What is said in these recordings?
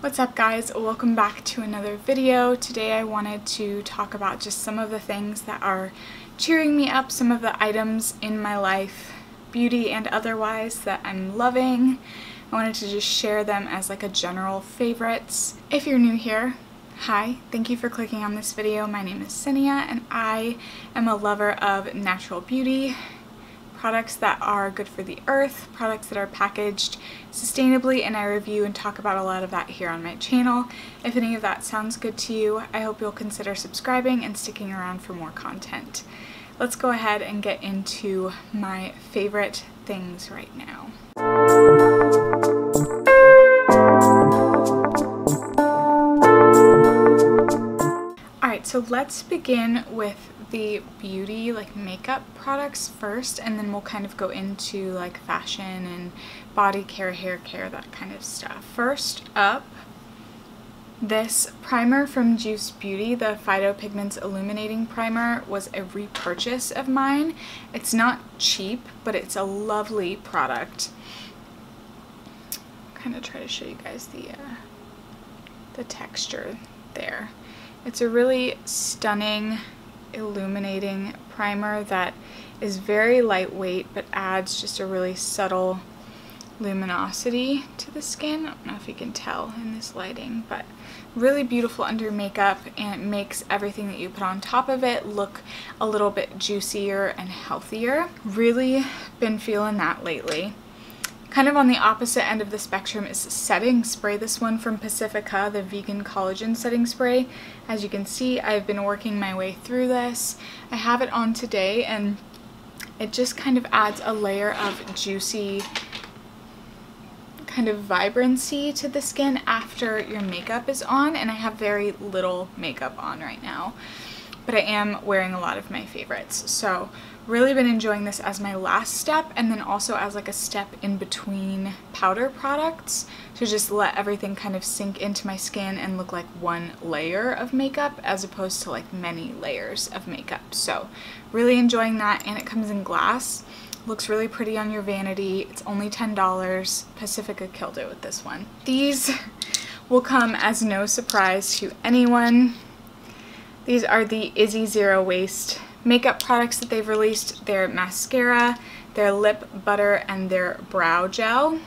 What's up guys? Welcome back to another video. Today I wanted to talk about just some of the things that are cheering me up, some of the items in my life, beauty and otherwise, that I'm loving. I wanted to just share them as like a general favorites. If you're new here, hi, thank you for clicking on this video. My name is Cinia and I am a lover of natural beauty, products that are good for the earth, products that are packaged sustainably, and I review and talk about a lot of that here on my channel. If any of that sounds good to you, I hope you'll consider subscribing and sticking around for more content. Let's go ahead and get into my favorite things right now. Alright, so let's begin with the beauty, like makeup products first, and then we'll kind of go into like fashion and body care, hair care, that kind of stuff. First up, this primer from Juice Beauty, the Phytopigments Illuminating Primer, was a repurchase of mine. It's not cheap, but it's a lovely product. I'll kind of try to show you guys the texture there. It's a really stunning illuminating primer that is very lightweight but adds just a really subtle luminosity to the skin. I don't know if you can tell in this lighting, but really beautiful under makeup, and it makes everything that you put on top of it look a little bit juicier and healthier. Really been feeling that lately. Kind of on the opposite end of the spectrum is setting spray. This one from Pacifica, the vegan collagen setting spray. As you can see, I've been working my way through this. I have it on today and it just kind of adds a layer of juicy kind of vibrancy to the skin after your makeup is on, and I have very little makeup on right now, but I am wearing a lot of my favorites. So really been enjoying this as my last step, and then also as like a step in between powder products to just let everything kind of sink into my skin and look like one layer of makeup as opposed to like many layers of makeup. So really enjoying that, and it comes in glass. Looks really pretty on your vanity. It's only $10. Pacifica killed it with this one. These will come as no surprise to anyone. These are the Izzy Zero Waste makeup products that they've released. Their mascara, their lip butter, and their brow gel.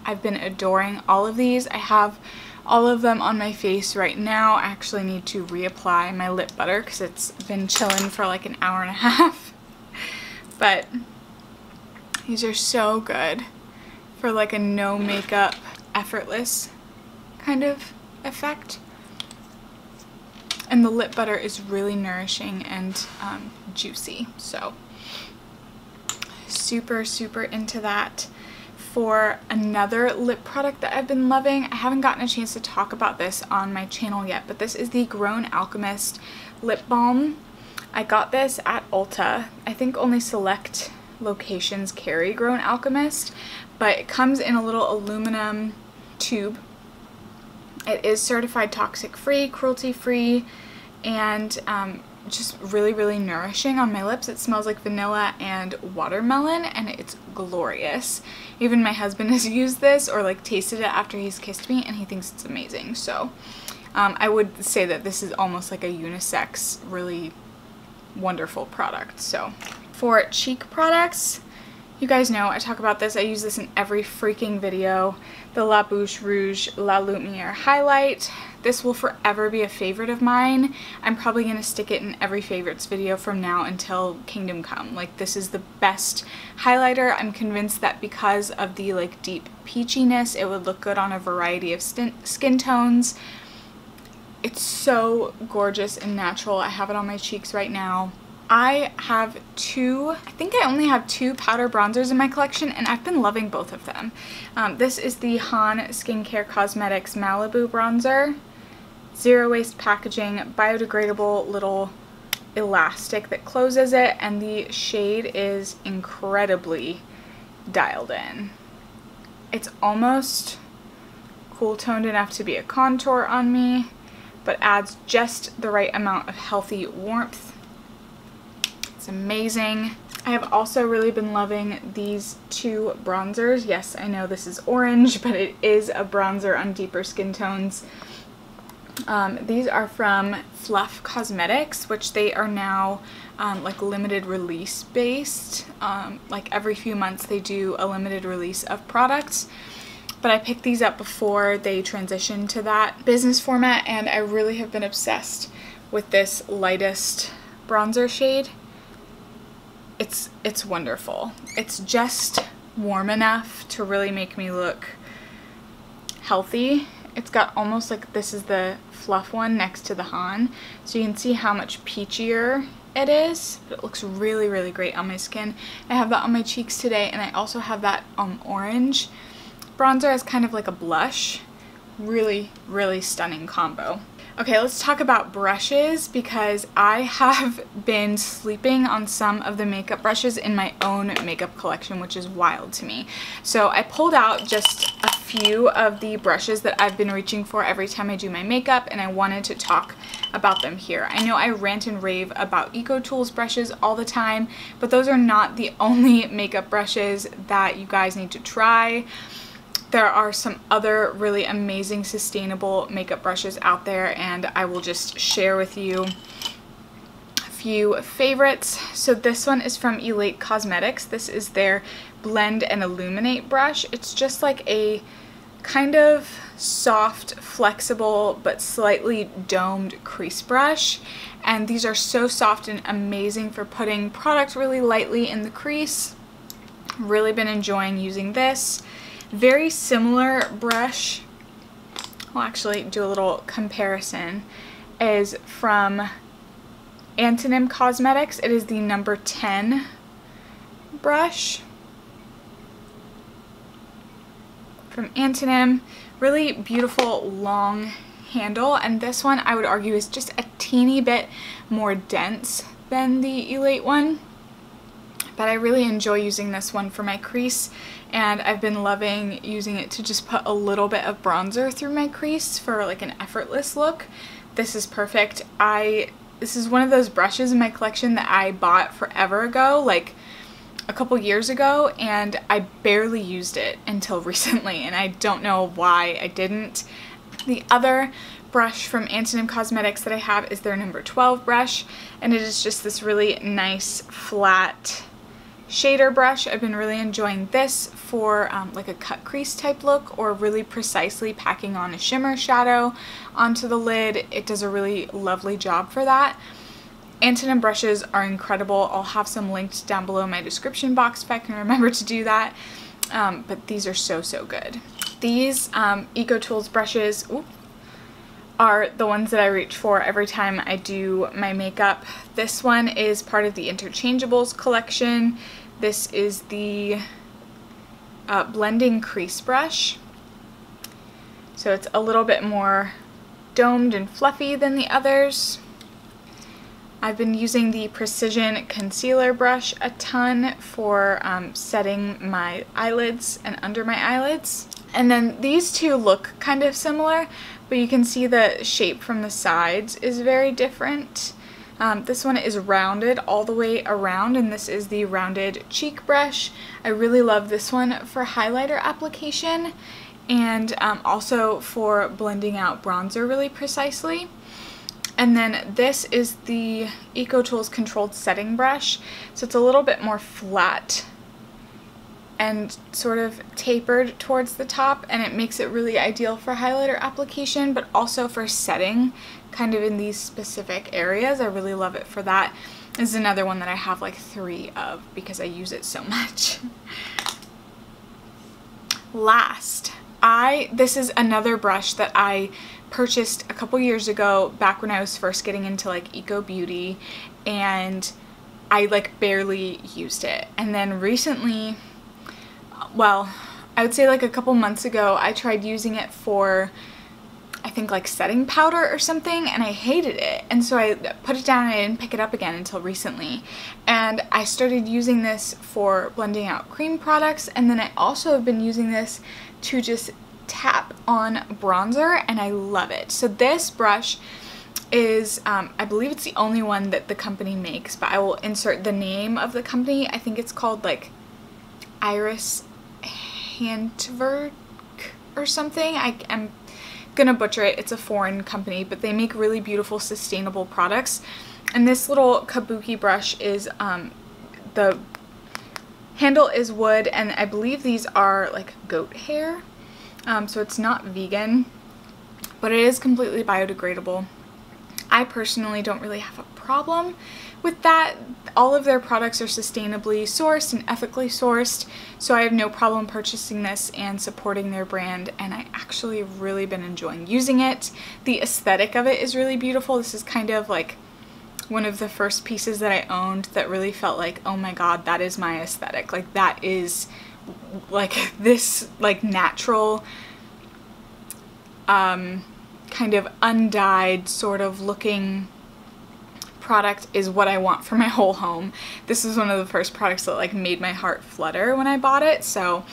I've been adoring all of these. I have all of them on my face right now. I actually need to reapply my lip butter because it's been chilling for like an hour and a half. But these are so good for like a no makeup, effortless kind of effect. And the lip butter is really nourishing and juicy, so super into that. For another lip product that I've been loving, I haven't gotten a chance to talk about this on my channel yet, but this is the Grown Alchemist lip balm. I got this at Ulta. I think only select locations carry Grown Alchemist, but it comes in a little aluminum tube. It is certified toxic free, cruelty free, and just really nourishing on my lips. It smells like vanilla and watermelon, and it's glorious. Even my husband has used this or like tasted it after he's kissed me, and he thinks it's amazing. So I would say that this is almost like a unisex, really wonderful product. So for cheek products, you guys know I talk about this. I use this in every freaking video. The La Bouche Rouge La Lumiere Highlight. This will forever be a favorite of mine. I'm probably going to stick it in every favorites video from now until Kingdom Come. Like, this is the best highlighter. I'm convinced that because of the like deep peachiness, it would look good on a variety of skin tones. It's so gorgeous and natural. I have it on my cheeks right now. I think I only have two powder bronzers in my collection, and I've been loving both of them. This is the Han Skincare Cosmetics Malibu Bronzer. Zero waste packaging, biodegradable little elastic that closes it, and the shade is incredibly dialed in. It's almost cool toned enough to be a contour on me, but adds just the right amount of healthy warmth. It's amazing. I have also really been loving these two bronzers. Yes, I know this is orange, but it is a bronzer on deeper skin tones. These are from Fluff Cosmetics, which they are now like limited release based. Like every few months they do a limited release of products. But I picked these up before they transitioned to that business format, and I really have been obsessed with this lightest bronzer shade. It's wonderful. It's just warm enough to really make me look healthy. It's got almost like, this is the Fluff one next to the Han, so you can see how much peachier it is, but it looks really, really great on my skin. I have that on my cheeks today, and I also have that orange bronzer as kind of like a blush. Really, really stunning combo. Okay, let's talk about brushes, because I have been sleeping on some of the makeup brushes in my own makeup collection, which is wild to me. So I pulled out just a few of the brushes that I've been reaching for every time I do my makeup, and I wanted to talk about them here. I know I rant and rave about Ecotools brushes all the time, but those are not the only makeup brushes that you guys need to try. There are some other really amazing sustainable makeup brushes out there, and I will just share with you a few favorites. So this one is from Elate Cosmetics. This is their Blend and Illuminate brush. It's just like a kind of soft, flexible, but slightly domed crease brush. And these are so soft and amazing for putting product really lightly in the crease. Really been enjoying using this. Very similar brush, I'll actually do a little comparison, is from Antonym Cosmetics. It is the number 10 brush from Antonym. Really beautiful long handle, and this one I would argue is just a teeny bit more dense than the Elate one. But I really enjoy using this one for my crease, and I've been loving using it to just put a little bit of bronzer through my crease for like an effortless look. This is perfect. This is one of those brushes in my collection that I bought forever ago, like a couple years ago, and I barely used it until recently, and I don't know why I didn't. The other brush from Antonym Cosmetics that I have is their number 12 brush, and it is just this really nice flat shader brush. I've been really enjoying this for like a cut crease type look, or really precisely packing on a shimmer shadow onto the lid. It does a really lovely job for that. Antonym brushes are incredible. I'll have some linked down below in my description box if I can remember to do that. But these are so, so good. These Ecotools brushes are the ones that I reach for every time I do my makeup. This one is part of the Interchangeables collection. This is the blending crease brush. So it's a little bit more domed and fluffy than the others. I've been using the Precision Concealer brush a ton for setting my eyelids and under my eyelids. And then these two look kind of similar, but you can see the shape from the sides is very different. This one is rounded all the way around, and this is the rounded cheek brush. I really love this one for highlighter application, and also for blending out bronzer really precisely. And then this is the Ecotools Controlled Setting Brush. So it's a little bit more flat and sort of tapered towards the top, and it makes it really ideal for highlighter application, but also for setting kind of in these specific areas. I really love it for that. This is another one that I have like 3 of because I use it so much. Last, this is another brush that I purchased a couple years ago, back when I was first getting into like eco beauty, and I like barely used it. And then recently, well, I would say like a couple months ago, I tried using it for, I think like setting powder or something, and I hated it. And so I put it down and I didn't pick it up again until recently. And I started using this for blending out cream products, and then I also have been using this to just tap on bronzer, and I love it. So this brush is, I believe it's the only one that the company makes, but I will insert the name of the company. I think it's called like Iris Handberg or something. I'm gonna butcher it. It's a foreign company, but they make really beautiful sustainable products. And this little kabuki brush is, the handle is wood, and I believe these are like goat hair. So it's not vegan, but it is completely biodegradable. I personally don't really have a problem with that. All of their products are sustainably sourced and ethically sourced, so I have no problem purchasing this and supporting their brand, and I actually have really been enjoying using it. The aesthetic of it is really beautiful. This is kind of like one of the first pieces that I owned that really felt like, oh my god, that is my aesthetic. Like, that is like this like natural kind of undyed sort of looking product is what I want for my whole home. This is one of the first products that like made my heart flutter when I bought it, so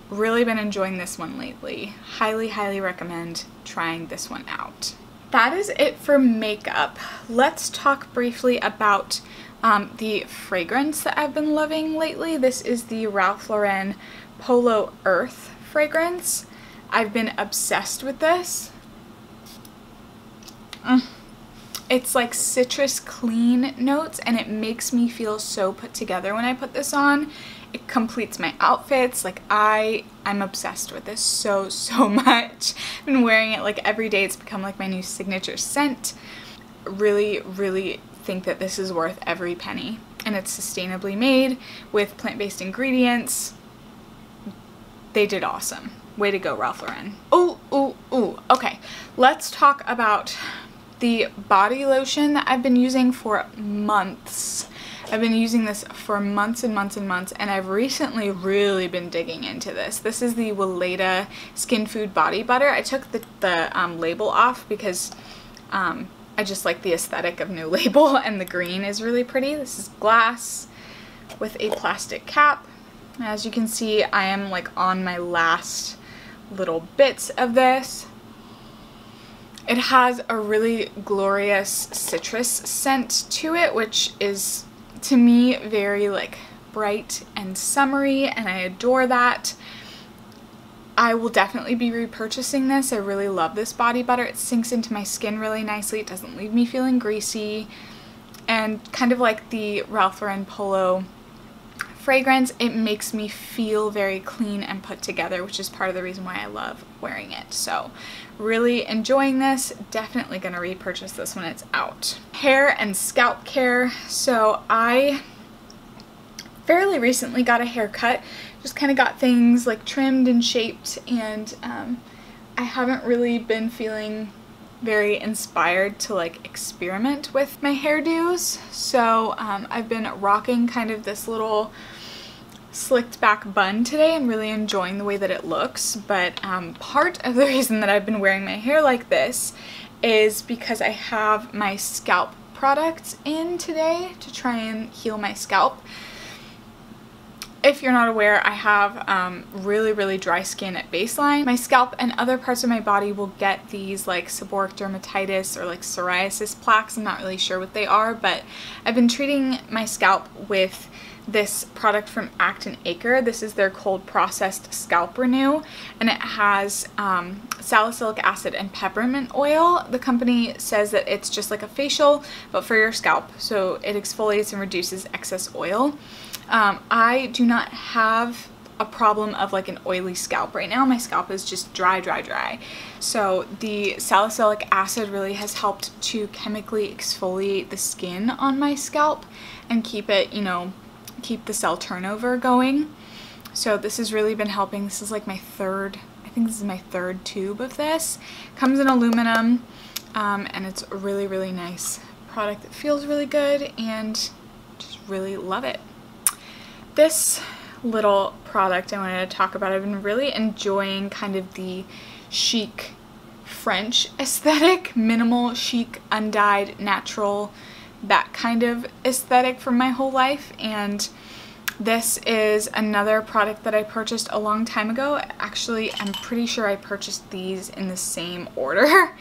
really been enjoying this one lately. Highly recommend trying this one out. That is it for makeup. Let's talk briefly about the fragrance that I've been loving lately. This is the Ralph Lauren Polo Earth fragrance. I've been obsessed with this. It's like citrus clean notes, and it makes me feel so put together when I put this on. It completes my outfits. Like, I'm obsessed with this so much. I've been wearing it like every day. It's become like my new signature scent. Really think that this is worth every penny, and it's sustainably made with plant-based ingredients. They did awesome. Way to go, Ralph Lauren. Okay, let's talk about the body lotion that I've been using for months. I've been using this for months and months, and I've recently really been digging into this. This is the Weleda Skin Food Body Butter. I took the label off because I just like the aesthetic of no label, and the green is really pretty. This is glass with a plastic cap. As you can see, I am like on my last little bits of this. It has a really glorious citrus scent to it, which is, to me, very like bright and summery, and I adore that. I will definitely be repurchasing this. I really love this body butter. It sinks into my skin really nicely. It doesn't leave me feeling greasy. And kind of like the Ralph Lauren Polo fragrance, it makes me feel very clean and put together, which is part of the reason why I love wearing it. So really enjoying this. Definitely gonna repurchase this when it's out. Hair and scalp care. So I fairly recently got a haircut. Just kind of got things like trimmed and shaped, and I haven't really been feeling very inspired to like experiment with my hairdos. So I've been rocking kind of this little slicked back bun today. I'm really enjoying the way that it looks, but part of the reason that I've been wearing my hair like this is because I have my scalp products in today to try and heal my scalp. If you're not aware, I have really dry skin at baseline. My scalp and other parts of my body will get these like seborrheic dermatitis or like psoriasis plaques. I'm not really sure what they are, but I've been treating my scalp with this product from Acton Acre. This is their cold processed scalp renew, and it has salicylic acid and peppermint oil. The company says that it's just like a facial but for your scalp, so it exfoliates and reduces excess oil. I do not have a problem of like an oily scalp right now. My scalp is just dry. So the salicylic acid really has helped to chemically exfoliate the skin on my scalp and keep it, you know, keep the cell turnover going. So this has really been helping. This is like my third, I think this is my third tube of this. Comes in aluminum, and it's a really nice product. It feels really good and just really love it. This little product I wanted to talk about, I've been really enjoying kind of the chic French aesthetic, minimal, chic, undyed, natural, that kind of aesthetic for my whole life. And this is another product that I purchased a long time ago. Actually, I'm pretty sure I purchased these in the same order.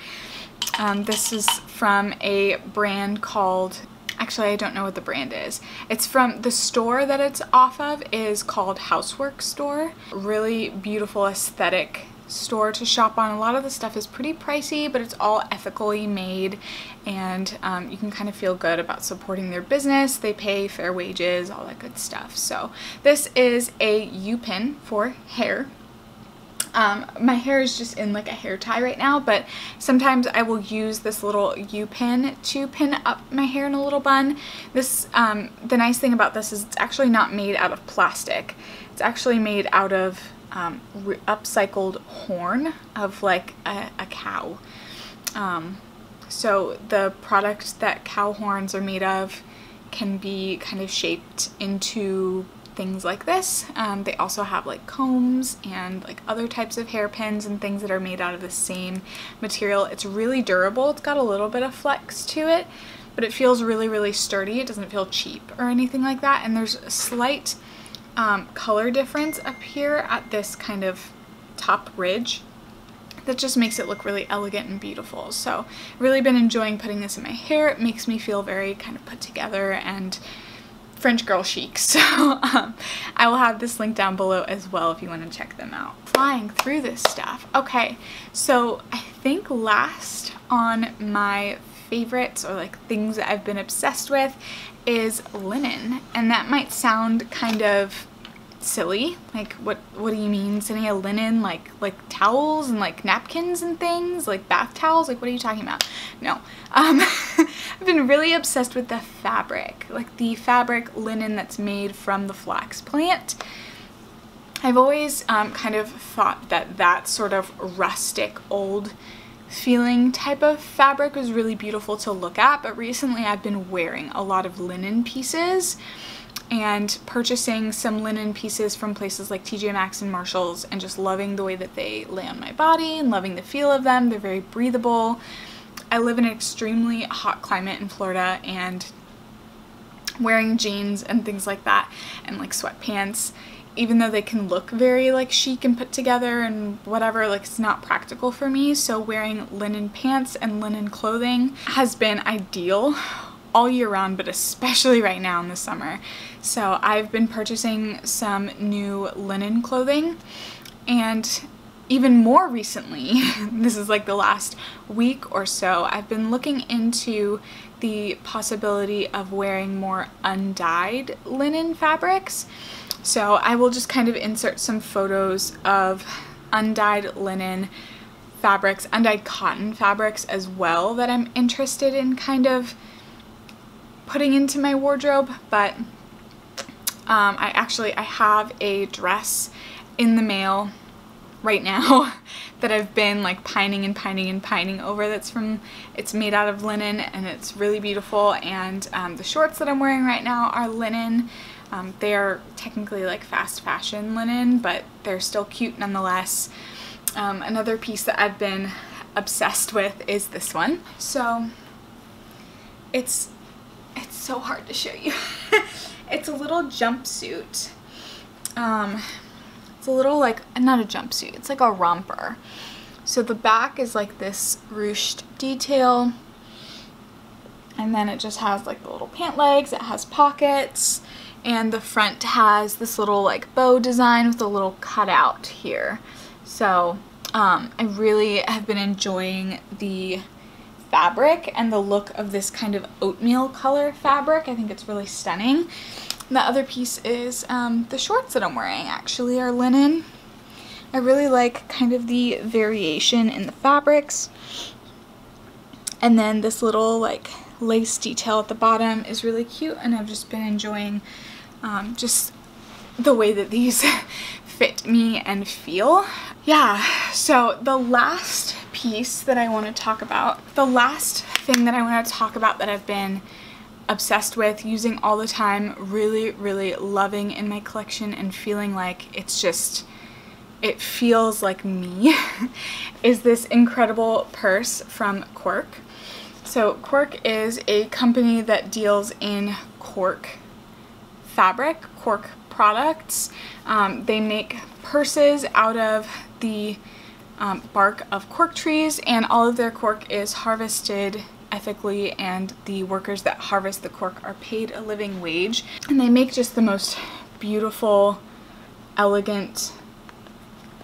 This is from a brand called, actually I don't know what the brand is. It's from the store that it's off of is called Housework Store. Really beautiful aesthetic store to shop on. A lot of the stuff is pretty pricey, but it's all ethically made, and you can kind of feel good about supporting their business. They pay fair wages, all that good stuff. So this is a U-pin for hair. My hair is just in like a hair tie right now, but sometimes I will use this little U-pin to pin up my hair in a little bun. This, the nice thing about this is it's actually not made out of plastic. It's actually made out of upcycled horn of like a cow. So the product that cow horns are made of can be kind of shaped into things like this. They also have like combs and like other types of hairpins and things that are made out of the same material. It's really durable. It's got a little bit of flex to it, but it feels really, really sturdy. It doesn't feel cheap or anything like that. And there's a slight color difference up here at this kind of top ridge that just makes it look really elegant and beautiful. So I've really been enjoying putting this in my hair. It makes me feel very kind of put together and French girl chic. So I will have this link down below as well if you want to check them out. Flying through this stuff. Okay, so I think last on my favorites, or like things that I've been obsessed with, is linen. And that might sound kind of silly, like what do you mean sending a linen, like towels and like napkins and things, like bath towels, like what are you talking about? No. I've been really obsessed with the fabric, like the fabric linen that's made from the flax plant. I've always kind of thought that that sort of rustic old feeling type of fabric was really beautiful to look at, but recently I've been wearing a lot of linen pieces and purchasing some linen pieces from places like TJ Maxx and Marshalls, and just loving the way that they lay on my body and loving the feel of them. They're very breathable. I live in an extremely hot climate in Florida, and wearing jeans and things like that and like sweatpants, even though they can look very like chic and put together and whatever, like it's not practical for me. So wearing linen pants and linen clothing has been ideal all year round, but especially right now in the summer. So I've been purchasing some new linen clothing, and even more recently, this is like the last week or so, I've been looking into the possibility of wearing more undyed linen fabrics. So I will just kind of insert some photos of undyed linen fabrics, undyed cotton fabrics as well, that I'm interested in kind of putting into my wardrobe. But I have a dress in the mail right now that I've been like pining over. It's made out of linen, and it's really beautiful. And the shorts that I'm wearing right now are linen. They are technically like fast fashion linen, but they're still cute nonetheless. Another piece that I've been obsessed with is this one. So it's so hard to show you. It's a little jumpsuit. It's a little like, not a jumpsuit, it's like a romper. So the back is like this ruched detail, and then it just has like the little pant legs. It has pockets, and the front has this little like bow design with a little cutout here. So I really have been enjoying the fabric and the look of this kind of oatmeal color fabric. I think it's really stunning. And the other piece is the shorts that I'm wearing actually are linen. I really like kind of the variation in the fabrics. And then this little like lace detail at the bottom is really cute, and I've just been enjoying just the way that these fit me and feel. Yeah, so the last piece that I want to talk about, the last thing that I want to talk about that I've been obsessed with, using all the time, really, really loving in my collection and feeling like it's just, it feels like me, is this incredible purse from Cork. So Cork is a company that deals in cork fabric, cork products. They make purses out of the bark of cork trees, and all of their cork is harvested ethically, and the workers that harvest the cork are paid a living wage. And they make just the most beautiful, elegant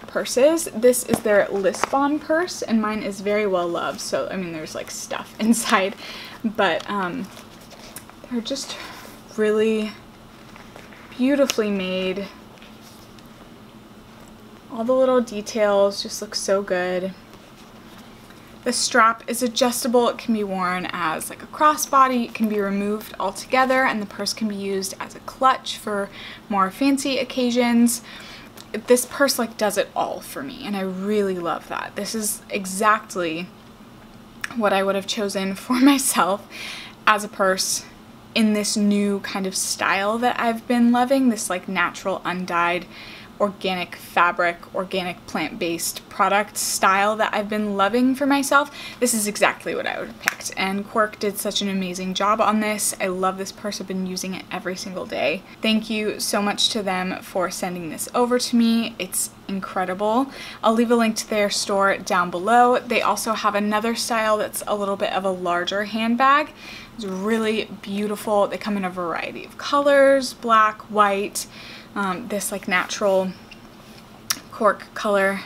purses. This is their Lisbon purse, and mine is very well loved. So, I mean, there's like stuff inside, but they're just really beautifully made. All the little details just look so good. The strap is adjustable. It can be worn as like a crossbody. It can be removed altogether, and the purse can be used as a clutch for more fancy occasions. This purse like does it all for me, and I really love that. This is exactly what I would have chosen for myself as a purse in this new kind of style that I've been loving, this like natural, undyed, organic fabric, organic plant-based product style that I've been loving for myself. This is exactly what I would have picked, and Cork did such an amazing job on this. I love this purse. I've been using it every single day. Thank you so much to them for sending this over to me. It's incredible. I'll leave a link to their store down below. They also have another style that's a little bit of a larger handbag. It's really beautiful. They come in a variety of colors, black, white, this like natural cork color.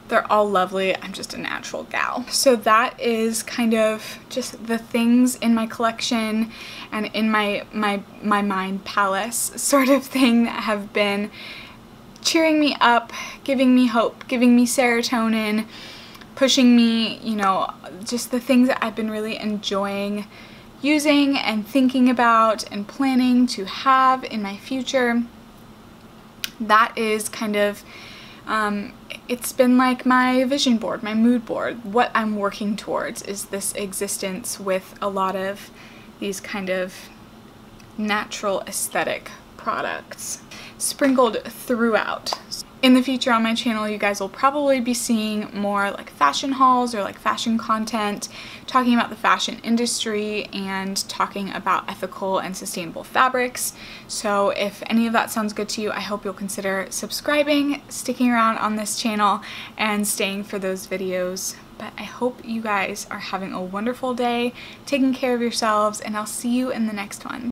They're all lovely. I'm just a natural gal. So that is kind of just the things in my collection and in my mind palace sort of thing that have been cheering me up, giving me hope, giving me serotonin, pushing me, you know, just the things that I've been really enjoying using and thinking about and planning to have in my future. That is kind of, it's been like my vision board, my mood board. What I'm working towards is this existence with a lot of these kind of natural aesthetic products sprinkled throughout. In the future on my channel, you guys will probably be seeing more like fashion hauls or like fashion content, talking about the fashion industry and talking about ethical and sustainable fabrics. So if any of that sounds good to you, I hope you'll consider subscribing, sticking around on this channel, and staying for those videos. But I hope you guys are having a wonderful day, taking care of yourselves, and I'll see you in the next one.